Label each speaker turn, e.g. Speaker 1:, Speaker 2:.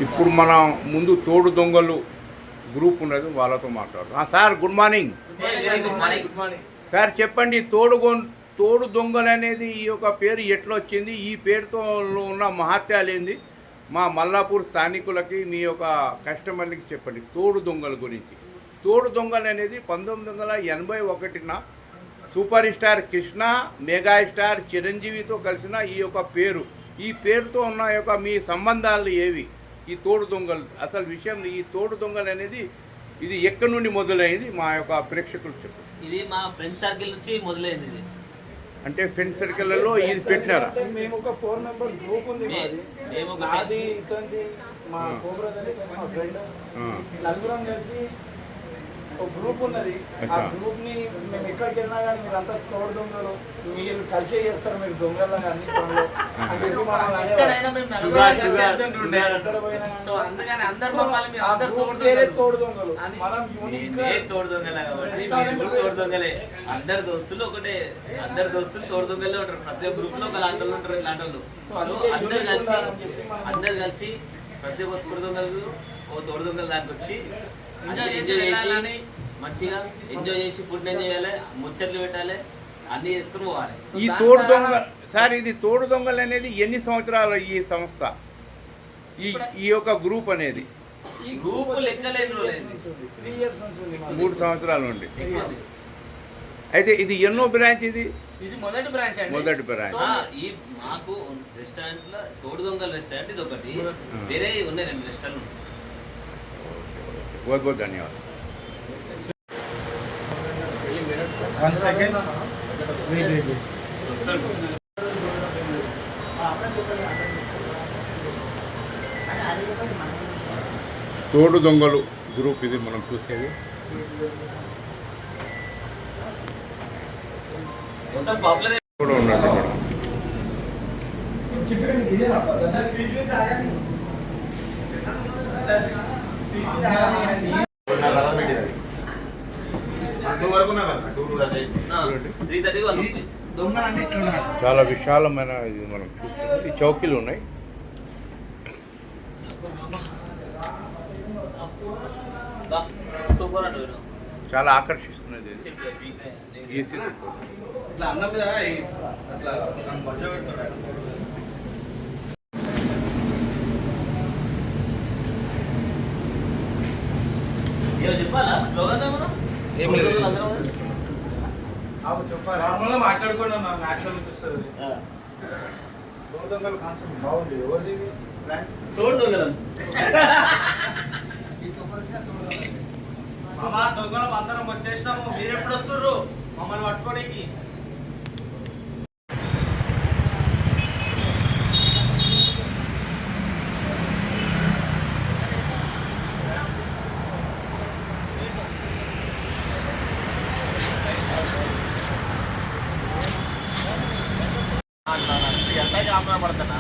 Speaker 1: ఇప్పుడు మనం ముందు తోడు దొంగలు గ్రూప్ ఉన్నది, వాళ్ళతో మాట్లాడుతాం. Sir good morning. సార్ చెప్పండి, తోడు దొంగలు అనేది ఈ యొక్క పేరు ఎట్లా వచ్చింది, ఈ పేరుతో ఉన్న మహత్యాలు ఏంది, మా మల్లాపూర్ స్థానికులకి మీ యొక్క కస్టమర్లకి చెప్పండి తోడు దొంగల గురించి. తోడు దొంగలు అనేది 1981న super star Krishna, mega star చిరంజీవితో కలిసిన ఈ యొక్క పేరు. ఈ పేరుతో ఉన్న యొక్క మీ సంబంధాలు ఏవి? ఈ తోడు దొంగలు అసలు విషయం, ఈ తోడు దొంగలు అనేది ఇది ఎక్కడి నుండి మొదలైంది మా యొక్క ప్రేక్షకులు చెప్పండి.
Speaker 2: ఇది మా ఫ్రెండ్ సర్కిల్ నుంచి మొదలైంది. ఇది
Speaker 1: అంటే ఫ్రెండ్ సర్కిల్లో ఇది పెట్టినారా?
Speaker 3: మేము ఒక 4 మెంబర్స్ గ్రూప్ ఉంది. నాది ఇతనిది, మా కోబ్రదర్, మా ఫ్రెండ్, నలుగురం కలిసి ఒక గ్రూప్ ఉన్నది. ఆ గ్రూప్ ని మేము ఎక్కడికి వెళ్ళినా కానీ మీరు అంతా తోడు దొంగలు, మీరు కలిసే చేస్తారు, మీరు దొంగల అన్ని పనులు తోడు దొంగలు. మనం
Speaker 2: తోడు దొంగలే కాబట్టి తోడు దొంగలే. అందరు దోస్తులు ఒకటే, అందరు దోస్తులు తోడు దొంగలే ఉంటారు. ప్రతి ఒక్క గ్రూప్ లో ఒక లాంటి వాళ్ళు ఉంటారు, ఇలాంటి వాళ్ళు. అందరు కలిసి ప్రతి ఒక్క తోడు దొంగలు ఓ తోడు దొంగల దానికి వచ్చి ఎంజాయ్ చేసి మంచిగా ఎంజాయ్ చేసి ఫుడ్ ఎంజాయ్ చేయాలి, ముచ్చట్లు పెట్టాలి, అన్ని చేసుకుని పోవాలి.
Speaker 1: ఈ తోడు దొంగ సార్, ఇది తోడు దొంగలు అనేది ఎన్ని సంవత్సరాలు ఈ సంస్థ, ఈ యొక్క గ్రూప్ అనేది?
Speaker 2: ఈ గ్రూప్ లెక్కలేని
Speaker 3: 3 years నుంచి ఉంది.
Speaker 1: 3 సంవత్సరాల నుండి. అయితే ఇది ఎన్నో బ్రాంచ్? ఇది
Speaker 2: మొదటి బ్రాంచ్ అండి.
Speaker 1: మొదటి బ్రాంచ్.
Speaker 2: ఈ మాకు రెస్టారెంట్ లో తోడు దొంగల రెస్టారెంట్ ఇది ఒకటి, వేరే ఉన్నాయి 2 రెస్టారెంట్లు.
Speaker 1: बहुत बहुत धन्यवाद.
Speaker 3: 1 second.
Speaker 1: తోడు దొంగలు గ్రూప్ ఇది మనం చూసేది.
Speaker 2: మొత్తం పాపులర్
Speaker 1: కూడా ఉన్నట్టు మేడం. చాలా విశాలమైన ఇది మనం చూస్తున్నాం. ఈ చౌకీలు ఉన్నాయి. చాలా ఆకర్షిస్తున్నది.
Speaker 2: చెప్పాలా స్లోగన్ ఏమన్నా?
Speaker 3: ఏం లేదు, నార్మల్గా మాట్లాడుకోండి. నేషనల్ నుంచి వస్తుంది. తోడు దొంగల కాన్సెప్ట్ బాగుంది. ఎవరిది
Speaker 2: తోడు దొంగలు?
Speaker 3: మామా దొంగలం అందరం వచ్చేసినాము, మీరు ఎప్పుడు వస్తుర్రు మమ్మల్ని పట్టుకోడానికి?
Speaker 4: ఎంత జ్ఞాపకం పడుతున్నా